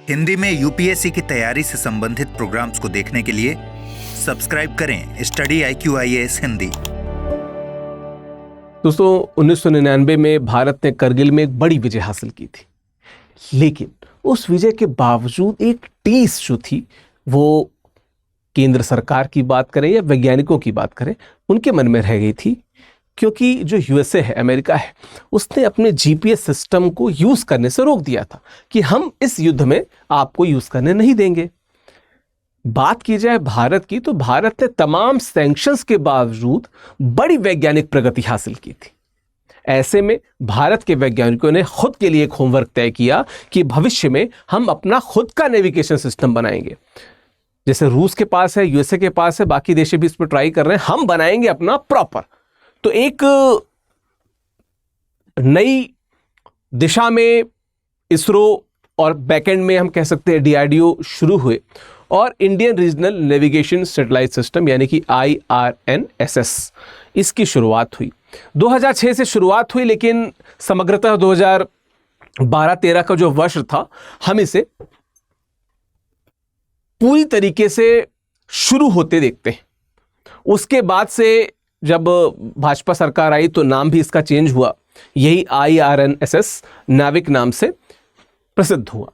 हिंदी में यूपीएससी की तैयारी से संबंधित प्रोग्राम्स को देखने के लिए सब्सक्राइब करें स्टडी IQIAS हिंदी। दोस्तों 1999 में भारत ने करगिल में एक बड़ी विजय हासिल की थी, लेकिन उस विजय के बावजूद एक टीस जो थी वो केंद्र सरकार की बात करें या वैज्ञानिकों की बात करें, उनके मन में रह गई थी। क्योंकि जो यूएसए है, अमेरिका है, उसने अपने जीपीएस सिस्टम को यूज करने से रोक दिया था कि हम इस युद्ध में आपको यूज करने नहीं देंगे। बात की जाए भारत की, तो भारत ने तमाम सैंक्शंस के बावजूद बड़ी वैज्ञानिक प्रगति हासिल की थी। ऐसे में भारत के वैज्ञानिकों ने खुद के लिए एक होमवर्क तय किया कि भविष्य में हम अपना खुद का नेविगेशन सिस्टम बनाएंगे। जैसे रूस के पास है, यूएसए के पास है, बाकी देश भी इस पर ट्राई कर रहे हैं, हम बनाएंगे अपना प्रॉपर। तो एक नई दिशा में इसरो और बैकएंड में हम कह सकते हैं DRDO शुरू हुए और Indian regional navigation satellite system यानी कि IRNSS इसकी शुरुआत हुई। 2006 से शुरुआत हुई, लेकिन समग्रतः 2012-13 का जो वर्ष था, हम इसे पूरी तरीके से शुरू होते देखते हैं। उसके बाद से जब भाजपा सरकार आई तो नाम भी इसका चेंज हुआ, यही IRNSS नाविक नाम से प्रसिद्ध हुआ।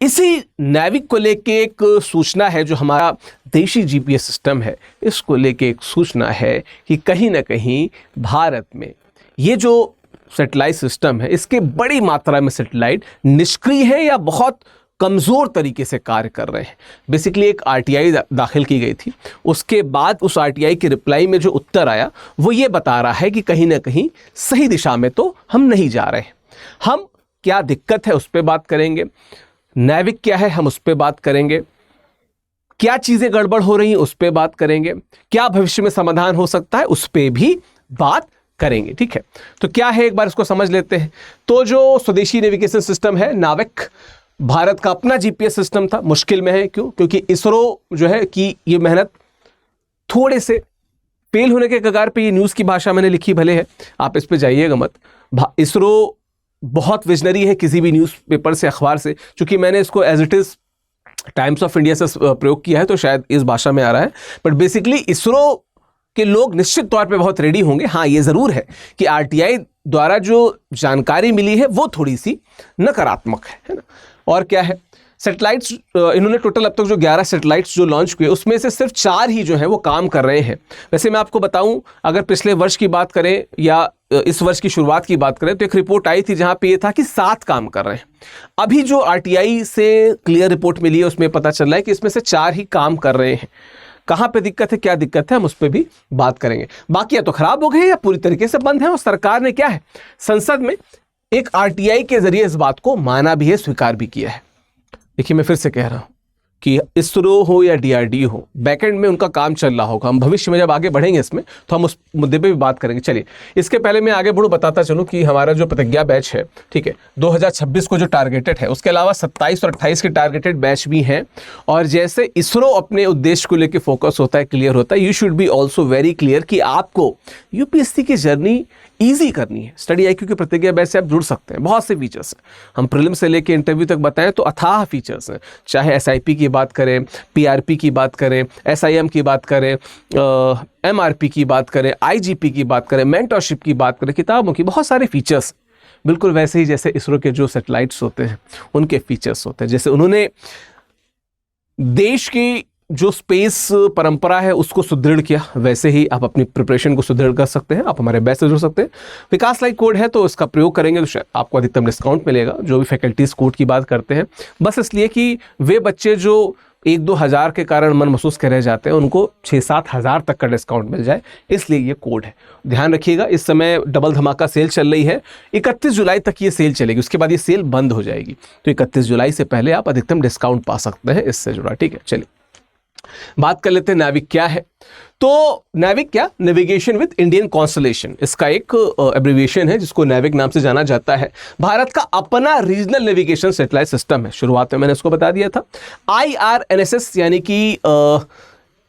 इसी नाविक को लेके एक सूचना है, जो हमारा देशी जीपीएस सिस्टम है, इसको लेके एक सूचना है कि कहीं ना कहीं भारत में ये जो सैटेलाइट सिस्टम है, इसके बड़ी मात्रा में सैटेलाइट निष्क्रिय है या बहुत कमज़ोर तरीके से कार्य कर रहे हैं। बेसिकली एक RTI दाखिल की गई थी, उसके बाद उस RTI के रिप्लाई में जो उत्तर आया वो ये बता रहा है कि कहीं ना कहीं सही दिशा में तो हम नहीं जा रहे हैं। हम क्या दिक्कत है उस पर बात करेंगे, नाविक क्या है हम उस पर बात करेंगे, क्या चीज़ें गड़बड़ हो रही हैं उस पर बात करेंगे, क्या भविष्य में समाधान हो सकता है उस पर भी बात करेंगे। ठीक है, तो क्या है एक बार इसको समझ लेते हैं। तो जो स्वदेशी नेविगेशन सिस्टम है नाविक, भारत का अपना जीपीएस सिस्टम था, मुश्किल में है। क्यों? क्योंकि इसरो जो है कि ये मेहनत थोड़े से फेल होने के कगार पे, ये न्यूज़ की भाषा मैंने लिखी भले है, आप इस पे जाइएगा मत। इसरो बहुत विजनरी है किसी भी न्यूज़पेपर से, अखबार से। चूंकि मैंने इसको as it is Times of India से प्रयोग किया है तो शायद इस भाषा में आ रहा है, बट बेसिकली इसरो के लोग निश्चित तौर पे बहुत रेडी होंगे। हाँ, ये ज़रूर है कि RTI द्वारा जो जानकारी मिली है वो थोड़ी सी नकारात्मक है ना। और क्या है, सैटेलाइट्स इन्होंने टोटल अब तक जो 11 सैटेलाइट्स जो लॉन्च किए, उसमें से सिर्फ 4 ही जो है वो काम कर रहे हैं। वैसे मैं आपको बताऊं, अगर पिछले वर्ष की बात करें या इस वर्ष की शुरुआत की बात करें, तो एक रिपोर्ट आई थी जहां पे ये था कि 7 काम कर रहे हैं। अभी जो RTI से क्लियर रिपोर्ट मिली है उसमें पता चल रहा है कि इसमें से 4 ही काम कर रहे हैं। कहाँ पे दिक्कत है, क्या दिक्कत है, हम उस पर भी बात करेंगे। बाकी या तो खराब हो गए या पूरी तरीके से बंद है। और सरकार ने क्या है, संसद में एक RTI के जरिए इस बात को माना भी है, स्वीकार भी किया है। देखिए, मैं फिर से कह रहा हूं कि इसरो हो या DRDO हो, बैकएंड में उनका काम चल रहा होगा। हम भविष्य में जब आगे बढ़ेंगे इसमें तो हम उस मुद्दे पे भी बात करेंगे। चलिए, इसके पहले मैं आगे बढ़ूँ, बताता चलूँ कि हमारा जो प्रतिज्ञा बैच है, ठीक है, 2026 को जो टारगेटेड है, उसके अलावा 27 और 28 के टारगेटेड बैच भी हैं। और जैसे इसरो अपने उद्देश्य को लेकर फोकस होता है, क्लियर होता है, you should be also very clear कि आपको UPSC की जर्नी ईजी करनी है। स्टडी IQ की प्रतिज्ञा बैच से आप जुड़ सकते हैं। बहुत से फीचर्स हैं, हम प्रीलिम से लेकर इंटरव्यू तक बताएं तो अथाह फीचर्स हैं। चाहे SIP की बात करें, PRP की बात करें, SIM की बात करें, MRP की बात करें, IGP की बात करें, मेंटरशिप की बात करें, किताबों की, बहुत सारे फीचर्स बिल्कुल वैसे ही जैसे इसरो के जो सैटेलाइट्स होते हैं उनके फीचर्स होते हैं। जैसे उन्होंने देश की जो स्पेस परंपरा है उसको सुदृढ़ किया, वैसे ही आप अपनी प्रिपरेशन को सुदृढ़ कर सकते हैं। आप हमारे बैच से जुड़ सकते हैं। विकास लाइक कोड है तो इसका प्रयोग करेंगे तो आपको अधिकतम डिस्काउंट मिलेगा। जो भी फैकल्टीज कोड की बात करते हैं, बस इसलिए कि वे बच्चे जो 1-2 हज़ार के कारण मन महसूस कर रह जाते हैं, उनको 6-7 हज़ार तक का डिस्काउंट मिल जाए, इसलिए ये कोड है। ध्यान रखिएगा, इस समय डबल धमाका सेल चल रही है। 31 जुलाई तक ये सेल चलेगी, उसके बाद ये सेल बंद हो जाएगी। तो 31 जुलाई से पहले आप अधिकतम डिस्काउंट पा सकते हैं इससे जुड़ा। ठीक है, चलिए बात कर लेते हैं नाविक क्या है। तो नाविक क्या, नेविगेशन विद इंडियन कॉन्स्टलेशन, इसका एक एब्रिविएशन है जिसको नाविक नाम से जाना जाता है। भारत का अपना रीजनल नेविगेशन सैटेलाइट सिस्टम है। शुरुआत में मैंने इसको बता दिया था। IRNSS यानी कि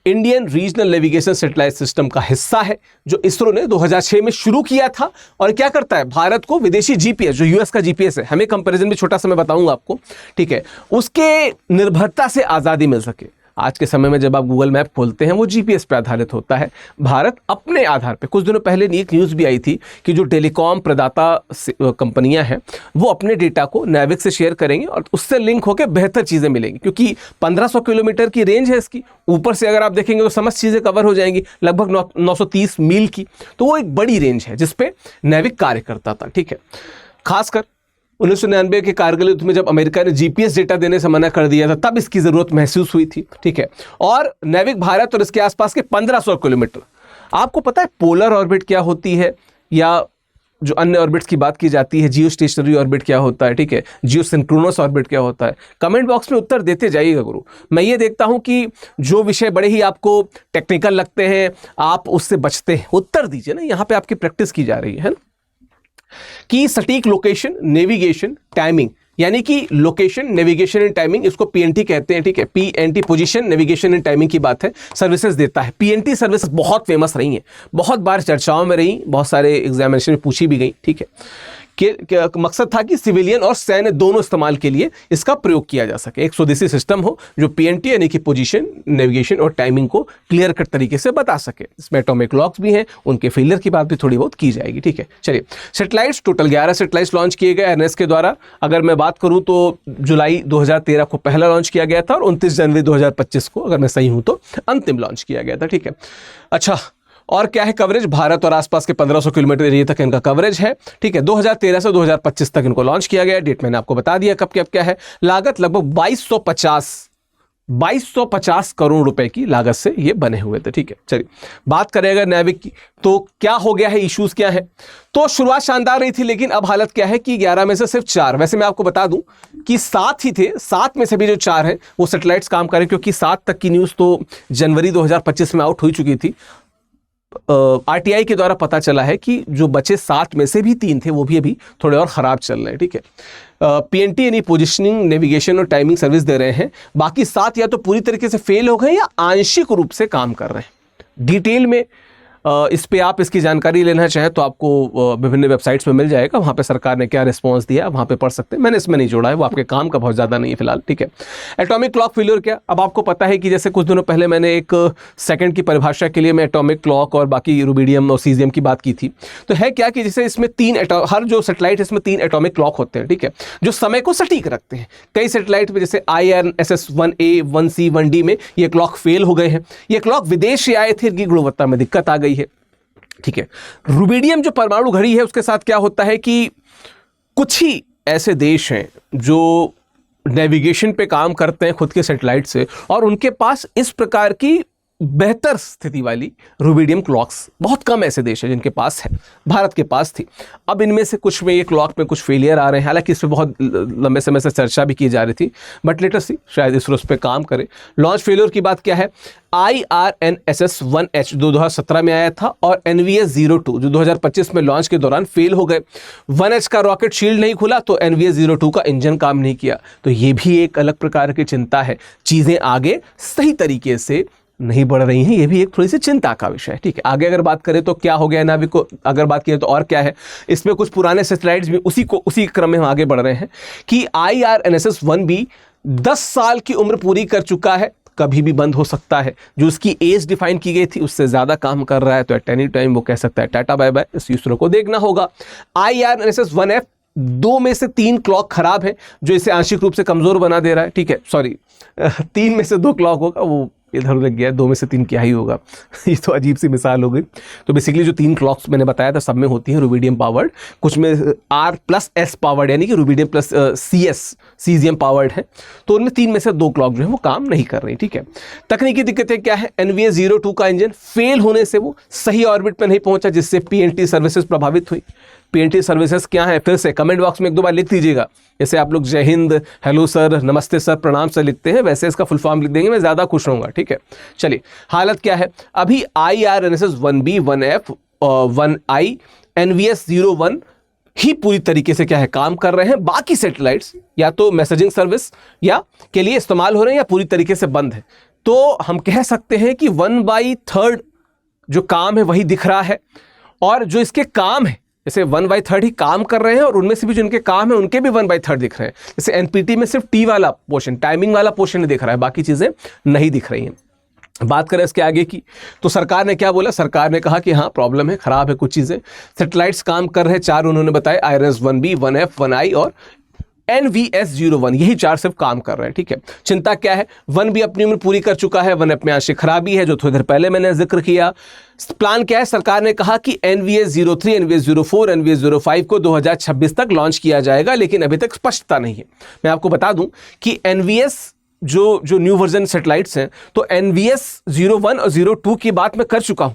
Indian regional navigation satellite system का हिस्सा है, जो इसरो ने 2006 में शुरू किया था। और क्या करता है, भारत को विदेशी जीपीएस, जो यूएस का जीपीएस है, हमें कंपैरिजन भी छोटा सा मैं बताऊंगा आपको, ठीक है, उसके निर्भरता से आज़ादी मिल सके। आज के समय में जब आप गूगल मैप खोलते हैं वो जीपीएस पे आधारित होता है। भारत अपने आधार पे, कुछ दिनों पहले एक न्यूज़ भी आई थी कि जो टेलीकॉम प्रदाता कंपनियां हैं वो अपने डेटा को नेविक से शेयर करेंगे और उससे लिंक होकर बेहतर चीज़ें मिलेंगी, क्योंकि 1500 किलोमीटर की रेंज है इसकी। ऊपर से अगर आप देखेंगे तो समस्त चीज़ें कवर हो जाएंगी, लगभग 930 मील की। तो वो एक बड़ी रेंज है जिसपे नेविक कार्य करता था, ठीक है। खासकर 1999 के कारगिल युद्ध में जब अमेरिका ने जीपीएस डेटा देने से मना कर दिया था, तब इसकी जरूरत महसूस हुई थी, ठीक है। और नेविक भारत और इसके आसपास के 1500 किलोमीटर। आपको पता है पोलर ऑर्बिट क्या होती है, या जो अन्य ऑर्बिट्स की बात की जाती है, जियो स्टेशनरी ऑर्बिट क्या होता है, ठीक है, जियो सिंक्रोनस ऑर्बिट क्या होता है? कमेंट बॉक्स में उत्तर देते जाइएगा गुरु। मैं ये देखता हूं कि जो विषय बड़े ही आपको टेक्निकल लगते हैं आप उससे बचते हैं, उत्तर दीजिए ना, यहाँ पे आपकी प्रैक्टिस की जा रही है ना। कि सटीक लोकेशन, नेविगेशन, टाइमिंग, यानी कि लोकेशन, नेविगेशन एंड टाइमिंग, इसको पीएनटी कहते हैं, ठीक है। PNT, position, navigation and timing की बात है, सर्विसेज देता है। पीएनटी सर्विसेज बहुत फेमस रही हैं, बहुत बार चर्चाओं में रही, बहुत सारे एग्जामिनेशन में पूछी भी गई, ठीक है। मकसद था कि सिविलियन और सैन्य दोनों इस्तेमाल के लिए इसका प्रयोग किया जा सके। एक स्वदेशी सिस्टम हो जो पीएनटी यानी कि पोजीशन, नेविगेशन और टाइमिंग को क्लियर कट तरीके से बता सके। इसमें एटॉमिक क्लॉक्स भी हैं, उनके फेलियर की बात भी थोड़ी बहुत की जाएगी, ठीक है। चलिए, सैटेलाइट्स टोटल 11 सैटेलाइट्स लॉन्च किए गए एनएस के द्वारा। अगर मैं बात करूं तो जुलाई 2013 को पहला लॉन्च किया गया था और 29 जनवरी 2025 को, अगर मैं सही हूं तो, अंतिम लॉन्च किया गया था, ठीक है। अच्छा, और क्या है कवरेज? भारत और आसपास के 1500 किलोमीटर एरिया तक इनका कवरेज है, ठीक है। 2013 से 2025 तक इनको लॉन्च किया गया। डेट मैंने आपको बता दिया कब क्या है। लागत लगभग 2250 करोड़ रुपए की लागत से ये बने हुए थे, ठीक है। चलिए, बात करें अगर नेविक की, तो क्या हो गया है, इश्यूज क्या है? तो शुरुआत शानदार रही थी, लेकिन अब हालत क्या है कि 11 में से सिर्फ 4, वैसे मैं आपको बता दूं कि 7 ही थे, 7 में से भी जो 4 हैं वो सैटेलाइट्स काम करें, क्योंकि 7 तक की न्यूज़ तो जनवरी 2025 में आउट हो चुकी थी। आरटीआई के द्वारा पता चला है कि जो बचे 7 में से भी 3 थे वो भी अभी थोड़े और ख़राब चल रहे हैं, ठीक है। पीएनटी यानी पोजिशनिंग, नेविगेशन और टाइमिंग सर्विस दे रहे हैं। बाकी 7 या तो पूरी तरीके से फेल हो गए या आंशिक रूप से काम कर रहे हैं। डिटेल में इस पे आप इसकी जानकारी लेना चाहें तो आपको विभिन्न वेबसाइट्स में मिल जाएगा, वहाँ पे सरकार ने क्या रिस्पॉन्स दिया वहाँ पे पढ़ सकते हैं। मैंने इसमें नहीं जोड़ा है, वो आपके काम का बहुत ज़्यादा नहीं है फिलहाल, ठीक है। एटॉमिक क्लॉक फेलियर क्या? अब आपको पता है कि जैसे कुछ दिनों पहले मैंने एक सेकंड की परिभाषा के लिए मैं एटॉमिक क्लॉक और बाकी रूबीडियम और सीजियम की बात की थी। तो है क्या कि जैसे इसमें 3 हर जो सेटेलाइट इसमें 3 एटॉमिक क्लॉक होते हैं, ठीक है, जो समय को सटीक रखते हैं। कई सेटेलाइट में जैसे IRNSS 1A, 1C, 1D में ये क्लॉक फेल हो गए हैं। ये क्लॉक विदेश से आए थे, इनकी गुणवत्ता में दिक्कत आ गई है, ठीक है। रूबीडियम जो परमाणु घड़ी है उसके साथ क्या होता है कि कुछ ही ऐसे देश हैं जो नेविगेशन पे काम करते हैं खुद के सैटेलाइट से, और उनके पास इस प्रकार की बेहतर स्थिति वाली रूबीडियम क्लॉक्स बहुत कम ऐसे देश हैं जिनके पास है। भारत के पास थी। अब इनमें से कुछ में ये क्लॉक में कुछ फेलियर आ रहे हैं, हालांकि इस पर बहुत लंबे समय से चर्चा भी की जा रही थी, बट लेट अस सी, शायद इसरो उस पर काम करे। लॉन्च फेलियर की बात क्या है? IRNSS 1H 2017 में आया था और NVS 02 जो 2025 में लॉन्च के दौरान फेल हो गए। 1H का रॉकेट शील्ड नहीं खुला तो NVS 02 का इंजन काम नहीं किया। तो ये भी एक अलग प्रकार की चिंता है, चीज़ें आगे सही तरीके से नहीं बढ़ रही हैं, ये भी एक थोड़ी सी चिंता का विषय है, ठीक है। आगे अगर बात करें तो क्या हो गया नाविक को, अगर बात करें तो और क्या है, इसमें कुछ पुराने सैटेलाइट्स भी उसी क्रम में हम आगे बढ़ रहे हैं कि IRNSS 1B 10 साल की उम्र पूरी कर चुका है, कभी भी बंद हो सकता है। जो उसकी एज डिफाइन की गई थी उससे ज़्यादा काम कर रहा है, तो एट एनी टाइम वो कह सकता है टाटा बाय बाय। इस इसरो को देखना होगा। IRNSS 1F 2 में से 3 क्लॉक खराब है जो इसे आंशिक रूप से कमज़ोर बना दे रहा है, ठीक है। सॉरी, 3 में से 2 क्लॉक होगा, वो इधर उधर गया, 2 में से 3 क्या ही होगा ये तो अजीब सी मिसाल हो गई। तो बेसिकली जो 3 क्लॉक्स मैंने बताया था सब में होती हैं रूबीडियम पावर्ड, कुछ में R+S पावर्ड यानी कि rubidium plus CS caesium powered है। तो उनमें 3 में से 2 क्लॉक जो है वो काम नहीं कर रही, ठीक है। तकनीकी दिक्कतें क्या है? NVS 02 का इंजन फेल होने से वो सही ऑर्बिट पर नहीं पहुंचा, जिससे PNT सर्विसेज प्रभावित हुई। PNT सर्विसेज क्या है? फिर से कमेंट बॉक्स में 1-2 बार लिख दीजिएगा। जैसे आप लोग जय हिंद, हेलो सर, नमस्ते सर, प्रणाम सर लिखते हैं, वैसे इसका फुल फॉर्म लिख देंगे, मैं ज़्यादा खुश रहूँगा, ठीक है। चलिए, हालत क्या है? अभी IRNSS 1B, 1F, 1I, NVS 01 ही पूरी तरीके से क्या है काम कर रहे हैं। बाकी सैटेलाइट्स या तो मैसेजिंग सर्विस या के लिए इस्तेमाल हो रहे हैं या पूरी तरीके से बंद है। तो हम कह सकते हैं कि 1/3 जो काम है वही दिख रहा है, और जो इसके काम है जैसे 1/3 ही काम कर रहे हैं, और उनमें से भी जो इनके काम है उनके भी 1/3 दिख रहे हैं। जैसे एनपीटी में सिर्फ टी वाला पोर्शन, टाइमिंग वाला पोर्शन दिख रहा है, बाकी चीजें नहीं दिख रही हैं। बात करें इसके आगे की, तो सरकार ने क्या बोला? सरकार ने कहा कि हाँ प्रॉब्लम है, खराब है कुछ चीजें। सैटेलाइट्स काम कर रहे हैं 4 उन्होंने बताए, IRIS-1B, 1F, 1I और NVS-01, यही 4 सिर्फ काम कर रहे हैं। ठीक है, चिंता क्या है? 1B अपनी उम्र पूरी कर चुका है, 1F में आंशिक खराबी है जो थोड़ी देर पहले मैंने जिक्र किया। प्लान क्या है? सरकार ने कहा कि NVS-03, NVS-04, NVS-05 को 2026 तक लॉन्च किया जाएगा, लेकिन अभी तक स्पष्टता नहीं है। मैं आपको बता दूं कि NVS जो न्यू वर्जन सैटेलाइट्स हैं, तो NVS-01 और 02 की बात मैं कर चुका हूं।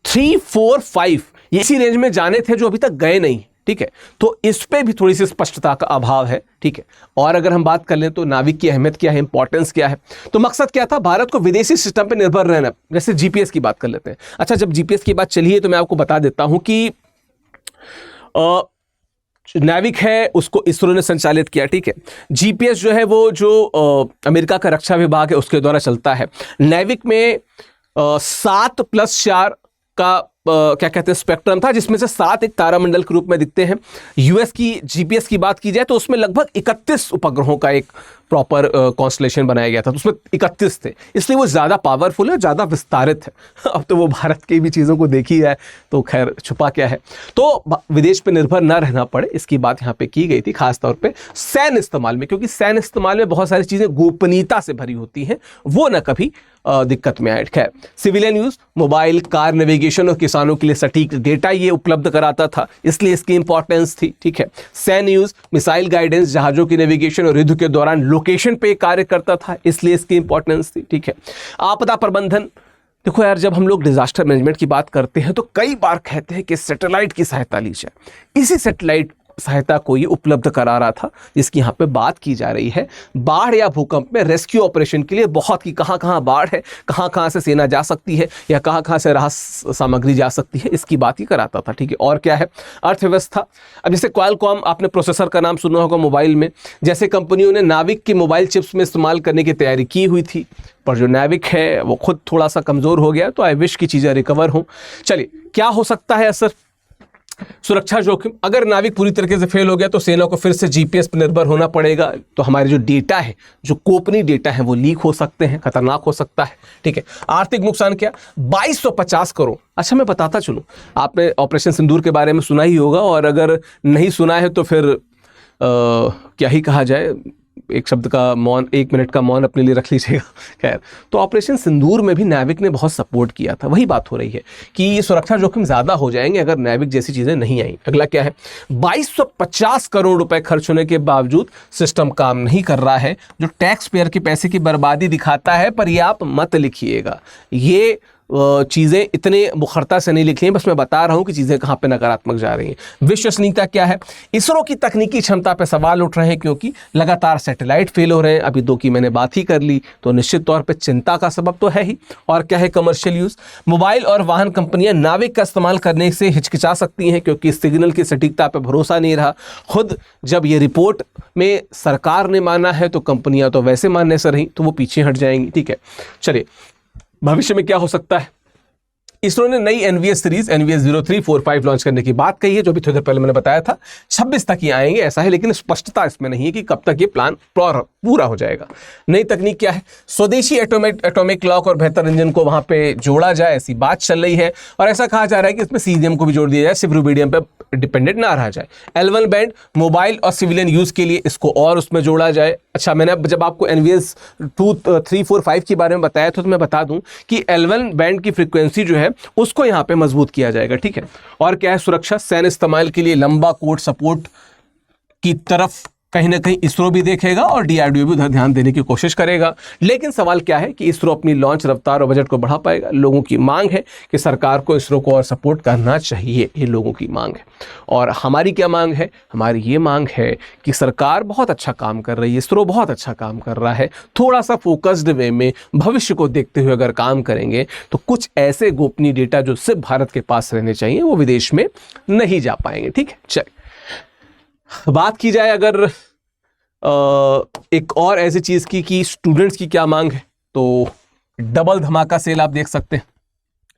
3, 4, 5 इसी रेंज में जाने थे जो अभी तक गए नहीं। ठीक है, तो इस पे भी थोड़ी सी स्पष्टता का अभाव है। ठीक है, और अगर हम बात कर लें तो नाविक की अहमियत क्या है, इंपॉर्टेंस क्या है, तो मकसद क्या था? भारत को विदेशी सिस्टम पे निर्भर रहना। जैसे जीपीएस की बात कर लेते हैं। अच्छा, जब जीपीएस की बात चली है तो मैं आपको बता देता हूं कि नाविक है उसको इसरो ने संचालित किया। ठीक है, जीपीएस जो है वो जो अमेरिका का रक्षा विभाग है उसके द्वारा चलता है। नाविक में 7+4 का क्या कहते हैं स्पेक्ट्रम था, जिसमें से 7 एक तारामंडल के रूप में दिखते हैं। यूएस की जीपीएस की बात की जाए तो उसमें लगभग 31 उपग्रहों का एक प्रॉपर कॉन्स्टलेशन बनाया गया था, तो उसमें 31 थे, इसलिए वो ज़्यादा पावरफुल है, ज़्यादा विस्तारित है। अब तो वो भारत की भी चीज़ों को देखी है, तो खैर छुपा क्या है। तो विदेश पे निर्भर ना रहना पड़े, इसकी बात यहाँ पे की गई थी, खासतौर पे सैन्य इस्तेमाल में, क्योंकि सैन्य इस्तेमाल में बहुत सारी चीज़ें गोपनीयता से भरी होती हैं, वो ना कभी दिक्कत में आए। खैर, civilian use, mobile, car navigation और किसानों के लिए सटीक डेटा ये उपलब्ध कराता था, इसलिए इसकी इंपॉर्टेंस थी। ठीक है, सैन्य यूज, मिसाइल गाइडेंस, जहाजों की नेविगेशन और युद्ध के दौरान लोकेशन पे कार्य करता था, इसलिए इसकी इंपॉर्टेंस थी। ठीक है, आपदा प्रबंधन, देखो यार, जब हम लोग डिजास्टर मैनेजमेंट की बात करते हैं तो कई बार कहते हैं कि सैटेलाइट की सहायता ली जाए। इसी सैटेलाइट सहायता को ये उपलब्ध करा रहा था जिसकी यहाँ पे बात की जा रही है। बाढ़ या भूकंप में रेस्क्यू ऑपरेशन के लिए बहुत की कहाँ बाढ़ है, कहाँ से सेना जा सकती है या कहाँ से राहत सामग्री जा सकती है, इसकी बात ही कराता था। ठीक है, और क्या है? अर्थव्यवस्था। अब जैसे क्वालकॉम, आपने प्रोसेसर का नाम सुना होगा मोबाइल में, जैसे कंपनियों ने नाविक की मोबाइल चिप्स में इस्तेमाल करने की तैयारी की हुई थी, पर जो नाविक है वो खुद थोड़ा सा कमज़ोर हो गया, तो आई विश की चीज़ें रिकवर हों। चलिए, क्या हो सकता है असर? सुरक्षा जोखिम, अगर नाविक पूरी तरीके से फेल हो गया तो सेना को फिर से जीपीएस पर निर्भर होना पड़ेगा, तो हमारे जो डेटा है, जो गोपनीय डेटा है, वो लीक हो सकते हैं, खतरनाक हो सकता है। ठीक है, आर्थिक नुकसान क्या? 2250 करोड़। अच्छा, मैं बताता चलूं, आपने ऑपरेशन सिंदूर के बारे में सुना ही होगा, और अगर नहीं सुना है तो फिर क्या ही कहा जाए, एक शब्द का मौन, 1 मिनट का मौन अपने लिए रख लीजिएगा। खैर, तो ऑपरेशन सिंदूर में भी नाविक ने बहुत सपोर्ट किया था। वही बात हो रही है कि ये सुरक्षा जोखिम ज़्यादा हो जाएंगे अगर नाविक जैसी चीज़ें नहीं आई। अगला क्या है? 2250 करोड़ रुपए खर्च होने के बावजूद सिस्टम काम नहीं कर रहा है, जो टैक्स पेयर के पैसे की बर्बादी दिखाता है। पर ये आप मत लिखिएगा, ये चीज़ें इतने मुखरता से नहीं लिखी हैं, बस मैं बता रहा हूं कि चीज़ें कहां पे नकारात्मक जा रही हैं। विश्वसनीयता क्या है? इसरो की तकनीकी क्षमता पे सवाल उठ रहे हैं, क्योंकि लगातार सैटेलाइट फेल हो रहे हैं। अभी 2 की मैंने बात ही कर ली, तो निश्चित तौर पे चिंता का सबब तो है ही। और क्या है? कमर्शियल यूज़, मोबाइल और वाहन कंपनियां नाविक का इस्तेमाल करने से हिचकिचा सकती हैं, क्योंकि सिग्नल की सटीकता पर भरोसा नहीं रहा। खुद जब ये रिपोर्ट में सरकार ने माना है तो कंपनियां तो वैसे मानने से रही, तो वो पीछे हट जाएंगी। ठीक है, चलिए, भविष्य में क्या हो सकता है? इसरो ने नई एनवीएस सीरीज NVS-03, 4, 5 लॉन्च करने की बात कही है, जो भी थोड़ी देर पहले मैंने बताया था। 26 तक ही आएंगे ऐसा है, लेकिन स्पष्टता इसमें नहीं है कि कब तक ये प्लान पूरा हो जाएगा। नई तकनीक क्या है? स्वदेशी एटॉमिक क्लॉक और बेहतर इंजन को वहां पे जोड़ा जाए, ऐसी बात चल रही है, और ऐसा कहा जा रहा है कि इसमें सीजियम को भी जोड़ दिया जाए, सिर्फ रुबिडियम पे डिपेंडेंट ना रहा जाए। L1 बैंड मोबाइल और सिविलियन यूज के लिए इसको और उसमें जोड़ा जाए। अच्छा, मैंने जब आपको NVS-2, 3, 4, 5 के बारे में बताया था, तो मैं बता दूं कि L1 बैंड की फ्रीक्वेंसी जो है उसको यहाँ पे मजबूत किया जाएगा। ठीक है, और क्या है? सुरक्षा, सैन्य इस्तेमाल के लिए लंबा कोड सपोर्ट की तरफ कहीं ना कहीं इसरो भी देखेगा और DRDO भी उधर ध्यान देने की कोशिश करेगा। लेकिन सवाल क्या है कि इसरो अपनी लॉन्च रफ्तार और बजट को बढ़ा पाएगा? लोगों की मांग है कि सरकार को इसरो को और सपोर्ट करना चाहिए, ये लोगों की मांग है। और हमारी क्या मांग है? हमारी ये मांग है कि सरकार बहुत अच्छा काम कर रही है, इसरो बहुत अच्छा काम कर रहा है, थोड़ा सा फोकस्ड वे में भविष्य को देखते हुए अगर काम करेंगे तो कुछ ऐसे गोपनीय डेटा जो सिर्फ भारत के पास रहने चाहिए वो विदेश में नहीं जा पाएंगे। ठीक है, चलिए, बात की जाए अगर एक और ऐसी चीज़ की कि स्टूडेंट्स की क्या मांग है, तो डबल धमाका सेल आप देख सकते हैं।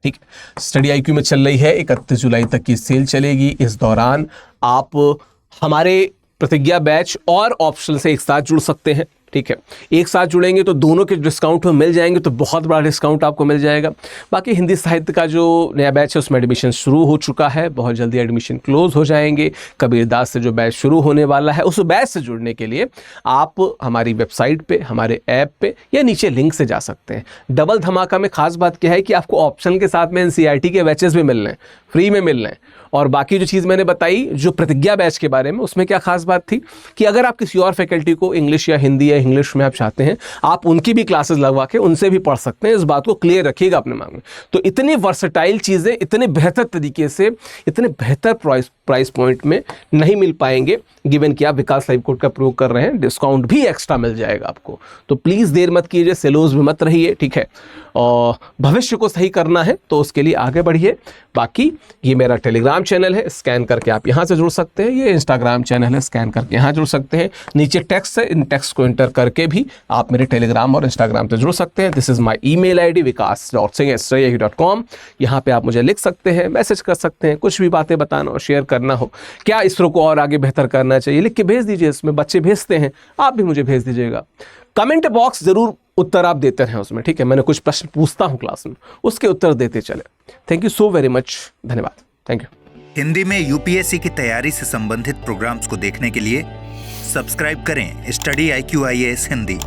ठीक है, स्टडी IQ में चल रही है, 31 जुलाई तक की सेल चलेगी। इस दौरान आप हमारे प्रतिज्ञा बैच और ऑप्शन से एक साथ जुड़ सकते हैं। ठीक है, एक साथ जुड़ेंगे तो दोनों के डिस्काउंट मिल जाएंगे, तो बहुत बड़ा डिस्काउंट आपको मिल जाएगा। बाकी हिंदी साहित्य का जो नया बैच है उसमें एडमिशन शुरू हो चुका है, बहुत जल्दी एडमिशन क्लोज हो जाएंगे। कबीरदास से जो बैच शुरू होने वाला है, उस बैच से जुड़ने के लिए आप हमारी वेबसाइट पे, हमारे ऐप पे या नीचे लिंक से जा सकते हैं। डबल धमाका में खास बात क्या है कि आपको ऑप्शन के साथ में NCERT के बैचेस भी मिल रहे हैं, फ्री में मिल रहे हैं। और बाकी जो चीज़ मैंने बताई जो प्रतिज्ञा बैच के बारे में, उसमें क्या खास बात थी कि अगर आप किसी और फैकल्टी को इंग्लिश या हिंदी या इंग्लिश में आप चाहते हैं, आप उनकी भी क्लासेस लगवा के उनसे भी पढ़ सकते हैं। इस बात को क्लियर रखिएगा अपने मांग में। तो इतनी वर्सेटाइल चीज़ें इतने बेहतर तरीके से, इतने बेहतर प्राइस पॉइंट में नहीं मिल पाएंगे, गिवन कि आप विकास लाइव कोड का प्रयोग कर रहे हैं। डिस्काउंट भी एक्स्ट्रा मिल जाएगा आपको। तो प्लीज़ देर मत कीजिए, सेलोज भी मत रहिए। ठीक है, और भविष्य को सही करना है तो उसके लिए आगे बढ़िए। बाकी ये मेरा टेलीग्राम चैनल है, स्कैन करके आप यहाँ से जुड़ सकते हैं। ये इंस्टाग्राम चैनल है, स्कैन करके यहाँ जुड़ सकते हैं। नीचे टेक्स्ट है, इन टेक्स्ट को एंटर करके भी आप मेरे टेलीग्राम और इंस्टाग्राम से जुड़ सकते हैं। This is my email ID vikas.singh@study.com। यहाँ पे आप मुझे लिख सकते हैं, मैसेज कर सकते हैं, कुछ भी बातें बताना और शेयर करना हो, क्या इसरो को और आगे बेहतर करना चाहिए, लिख के भेज दीजिए। इसमें बच्चे भेजते हैं, आप भी मुझे भेज दीजिएगा। कमेंट बॉक्स जरूर उत्तर आप देते रहें उसमें। ठीक है, मैंने कुछ प्रश्न पूछता हूँ क्लास में, उसके उत्तर देते चले। Thank you so very much, धन्यवाद, थैंक यू। हिंदी में UPSC की तैयारी से संबंधित प्रोग्राम्स को देखने के लिए सब्सक्राइब करें स्टडी IQ IAS हिंदी।